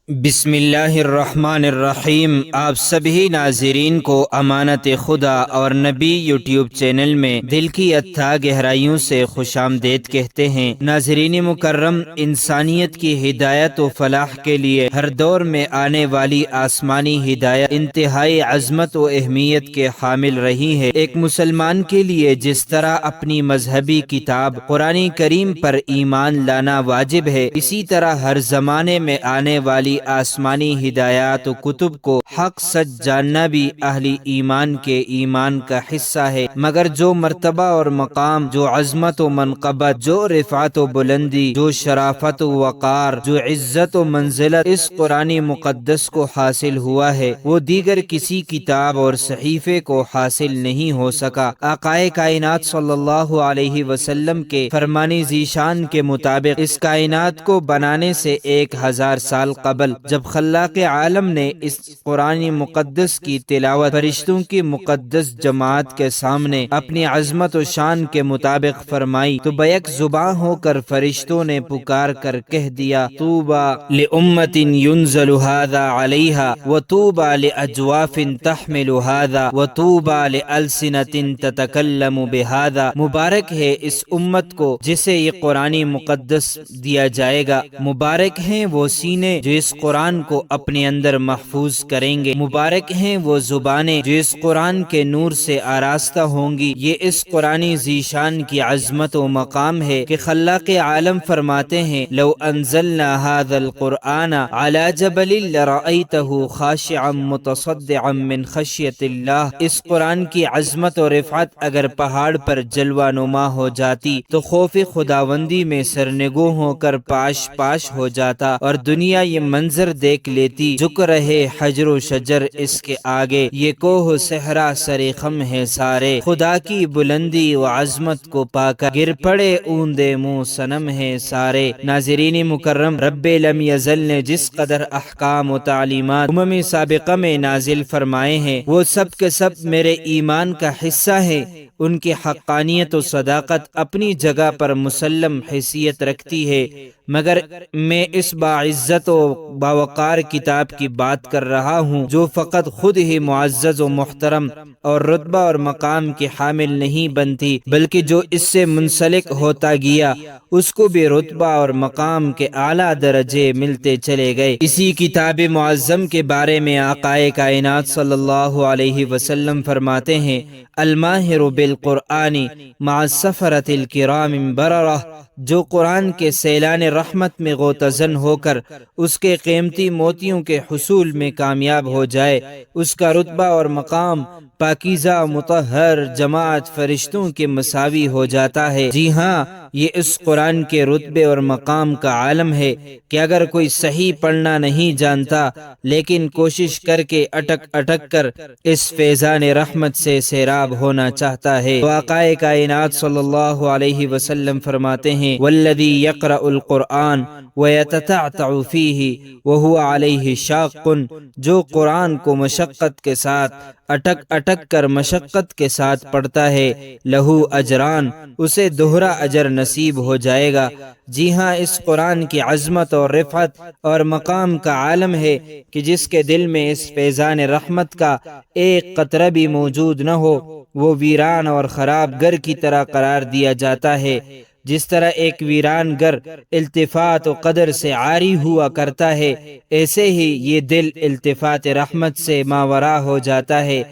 بسم اللہ الرحمن الرحیم۔ آپ سبھی ناظرین کو امانت خدا اور نبی یوٹیوب چینل میں دل کی اتھاہ گہرائیوں سے خوش آمدید کہتے ہیں۔ ناظرین مکرم، انسانیت کی ہدایت و فلاح کے لیے ہر دور میں آنے والی آسمانی ہدایت انتہائی عظمت و اہمیت کے حامل رہی ہے۔ ایک مسلمان کے لیے جس طرح اپنی مذہبی کتاب قرآن کریم پر ایمان لانا واجب ہے، اسی طرح ہر زمانے میں آنے والی آسمانی ہدایات و کتب کو حق سچ جاننا بھی اہل ایمان کے ایمان کا حصہ ہے۔ مگر جو مرتبہ اور مقام، جو عظمت و منقبت، جو رفعت و بلندی، جو شرافت و وقار، جو عزت و منزلت اس قرآن مقدس کو حاصل ہوا ہے، وہ دیگر کسی کتاب اور صحیفے کو حاصل نہیں ہو سکا۔ آقائے کائنات صلی اللہ علیہ وسلم کے فرمان ذیشان کے مطابق اس کائنات کو بنانے سے 1000 سال قبل جب خلاق عالم نے اس قرآن مقدس کی تلاوت فرشتوں کی مقدس جماعت کے سامنے اپنی عظمت و شان کے مطابق فرمائی تو بیک زباں ہو کر فرشتوں نے پکار کر کہہ دیا، طوبی لأمت ينزل هذا عليها وطوبى لأجواف تحمل هذا وطوبى لألسنة تتكلم بهذا۔ مبارک ہے اس امت کو جسے یہ قرآن مقدس دیا جائے گا، مبارک ہیں وہ سینے جو اس قرآن کو اپنے اندر محفوظ کریں گے، مبارک ہیں وہ زبانیں جو اس قرآن کے نور سے آراستہ ہوں گی۔ یہ اس قرآن ذیشان کی عظمت و مقام ہے کہ خلاق عالم فرماتے ہیں، لو انزلنا هذا القرآن على جبل لرأيته خاشعا متصدعا من خشیت اللہ۔ اس قرآن کی عظمت و رفعت اگر پہاڑ پر جلوہ نما ہو جاتی تو خوف خداوندی میں سرنگوں ہو کر پاش پاش ہو جاتا، اور دنیا یہ منظر دیکھ لیتی، جھک رہے حجر و شجر اس کے آگے، یہ کوہ صحرا سرے خم ہے سارے، خدا کی بلندی و عظمت کو پا کر گر پڑے اوندے منہ صنم ہے سارے۔ ناظرین مکرم، رب لم یزل نے جس قدر احکام و تعلیمات سابقہ میں نازل فرمائے ہیں، وہ سب کے سب میرے ایمان کا حصہ ہیں۔ ان کی حقانیت و صداقت اپنی جگہ پر مسلم حیثیت رکھتی ہے، مگر میں اس باعزت و باوقار کتاب کی بات کر رہا ہوں جو فقط خود ہی معزز و محترم اور رتبہ اور مقام کی حامل نہیں بنتی، بلکہ جو اس سے منسلک ہوتا گیا اس کو بھی رتبہ اور مقام کے اعلیٰ درجے ملتے چلے گئے۔ اسی کتاب معظم کے بارے میں آقائے کائنات صلی اللہ علیہ وسلم فرماتے ہیں، الماہر بالقرآن مع السفرۃ الکرام بررہ۔ جو قرآن کے سیلان رحمت میں غوطہ ہو کر اس کے قیمتی موتیوں کے حصول میں کامیاب ہو جائے، اس کا رتبہ اور مقام پاکیزہ مطہر جماعت فرشتوں کے مساوی ہو جاتا ہے۔ جی ہاں، یہ اس قرآن کے رتبے اور مقام کا عالم ہے کہ اگر کوئی صحیح پڑھنا نہیں جانتا لیکن کوشش کر کے اٹک اٹک کر اس فیضان رحمت سے سیراب ہونا چاہتا ہے تو آقائے کائنات صلی اللہ علیہ وسلم فرماتے ہیں، والذی یقرأ القرآن ویتتعتع فیہ وہو علیہ شاق۔ جو قرآن کو مشقت کے ساتھ اٹک اٹک کر مشقت کے ساتھ پڑھتا ہے، لہو اجران، اسے دوہرا اجر نصیب ہو جائے گا۔ جی ہاں، اس قرآن کی عظمت اور رفعت اور مقام کا عالم ہے کہ جس کے دل میں اس فیضان رحمت کا ایک قطرہ بھی موجود نہ ہو، وہ ویران اور خراب گھر کی طرح قرار دیا جاتا ہے۔ جس طرح ایک ویران گھر التفات و قدر سے عاری ہوا کرتا ہے، ایسے ہی یہ دل التفات رحمت سے ماورا ہو جاتا ہے۔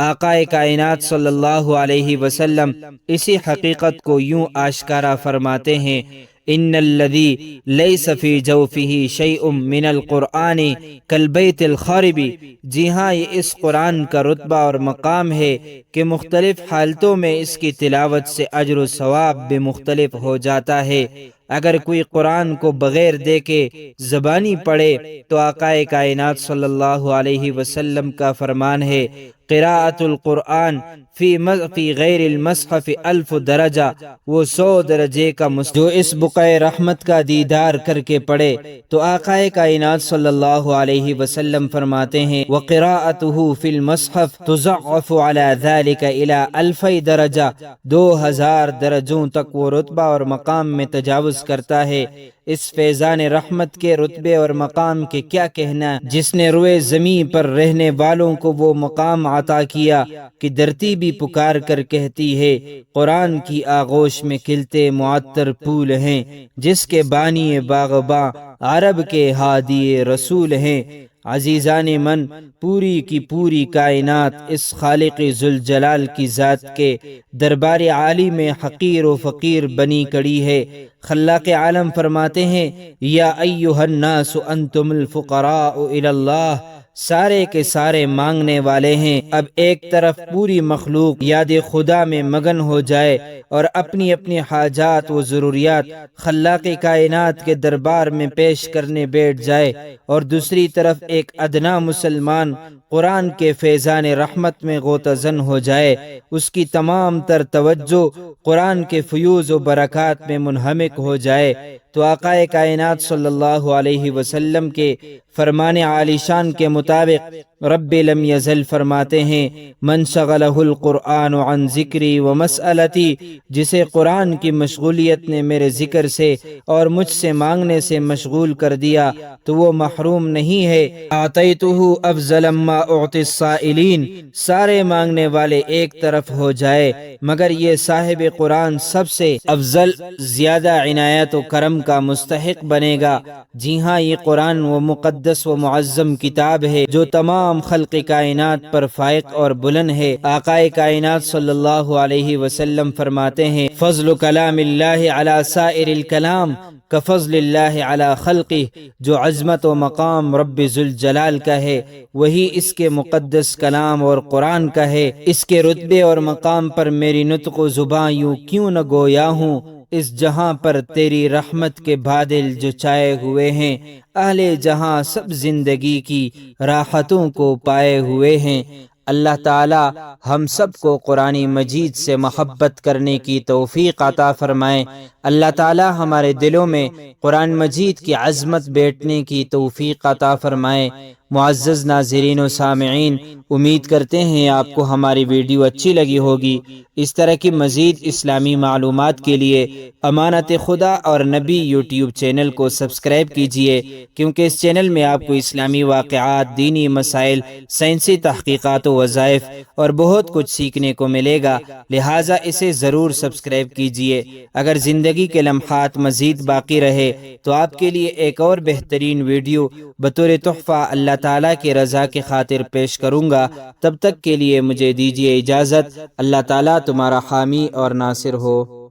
آقائے کائنات صلی اللہ علیہ وسلم اسی حقیقت کو یوں آشکارا فرماتے ہیں، ان الذی لیس فی جوفہ شیء من القرآن کالبیت الخارب۔ جی ہاں، یہ اس قرآن کا رتبہ اور مقام ہے کہ مختلف حالتوں میں اس کی تلاوت سے اجر و ثواب بھی مختلف ہو جاتا ہے۔ اگر کوئی قرآن کو بغیر دیکھے زبانی پڑھے تو آقائے کائنات صلی اللہ علیہ وسلم کا فرمان ہے، قراءۃ القرآن فی غیر المصحف 1000 درجہ، وہ 100 درجے کا جو اس بقعہ رحمت کا دیدار کر کے پڑھے تو آقائے کائنات صلی اللہ علیہ وسلم فرماتے ہیں، وقراءتہ فی المصحف تضعف علی ذلک الی 1000 درجہ، 2000 درجوں تک وہ رتبہ اور مقام میں تجاوز کرتا ہے۔ اس فیضان رحمت کے رتبے اور مقام کے کیا کہنا، جس نے روئے زمین پر رہنے والوں کو وہ مقام عطا کیا کہ دھرتی بھی پکار کر کہتی ہے قرآن کی آغوش میں کھلتے معطر پھول ہیں، جس کے بانی باغباں عرب کے ہادی رسول ہیں۔ عزیزان من، پوری کی پوری کائنات اس خالق ذوالجلال کی ذات کے دربار عالی میں حقیر و فقیر بنی کڑی ہے۔ خلاق عالم فرماتے ہیں یا ایھا الناس انتم الفقراء الی اللہ، سارے کے سارے مانگنے والے ہیں۔ اب ایک طرف پوری مخلوق یاد خدا میں مگن ہو جائے اور اپنی اپنی حاجات و ضروریات خلاق کائنات کے دربار میں پیش کرنے بیٹھ جائے، اور دوسری طرف ایک ادنا مسلمان قرآن کے فیضان رحمت میں غوطہ زن ہو جائے، اس کی تمام تر توجہ قرآن کے فیوز و برکات میں منہمک ہو جائے، تو آقا کائنات صلی اللہ علیہ وسلم کے فرمان عالی شان کے مطابق رب لم یزل فرماتے ہیں من شغلہ القرآن عن ذکری و مسئلتی، جسے قرآن کی مشغولیت نے میرے ذکر سے اور مجھ سے مانگنے سے مشغول کر دیا تو وہ محروم نہیں ہے۔ اعطیتہ افضل ما اعطی السائلین، سارے مانگنے والے ایک طرف ہو جائے مگر یہ صاحب قرآن سب سے افضل، زیادہ عنایت و کرم کا مستحق بنے گا۔ جی ہاں، یہ قرآن وہ مقدس و معظم کتاب ہے جو تمام خلق کائنات پر فائق اور بلند ہے۔ آقا کائنات صلی اللہ علیہ وسلم فرماتے ہیں فضل کلام اللہ علی سائر الکلام کفضل اللہ علی خلقہ، جو عظمت و مقام رب ذوالجلال کا ہے وہی اس کے مقدس کلام اور قرآن کا ہے۔ اس کے رتبے اور مقام پر میری نطق و زباں یوں کیوں نہ گویا ہوں، اس جہاں پر تیری رحمت کے بادل جو چھائے ہوئے ہیں، اہل جہاں سب زندگی کی راحتوں کو پائے ہوئے ہیں۔ اللہ تعالی ہم سب کو قرآن مجید سے محبت کرنے کی توفیق عطا فرمائے۔ اللہ تعالی ہمارے دلوں میں قرآن مجید کی عظمت بیٹھنے کی توفیق عطا فرمائے۔ معزز ناظرین و سامعین، امید کرتے ہیں آپ کو ہماری ویڈیو اچھی لگی ہوگی۔ اس طرح کی مزید اسلامی معلومات کے لیے امانت خدا اور نبی یوٹیوب چینل کو سبسکرائب کیجئے، کیونکہ اس چینل میں آپ کو اسلامی واقعات، دینی مسائل، سائنسی تحقیقات و وظائف اور بہت کچھ سیکھنے کو ملے گا، لہٰذا اسے ضرور سبسکرائب کیجئے۔ اگر زندگی کے لمحات مزید باقی رہے تو آپ کے لیے ایک اور بہترین ویڈیو بطور تحفہ اللہ تعالیٰ کی رضا کی خاطر پیش کروں گا۔ تب تک کے لیے مجھے دیجیے اجازت۔ اللہ تعالیٰ تمہارا حامی اور ناصر ہو۔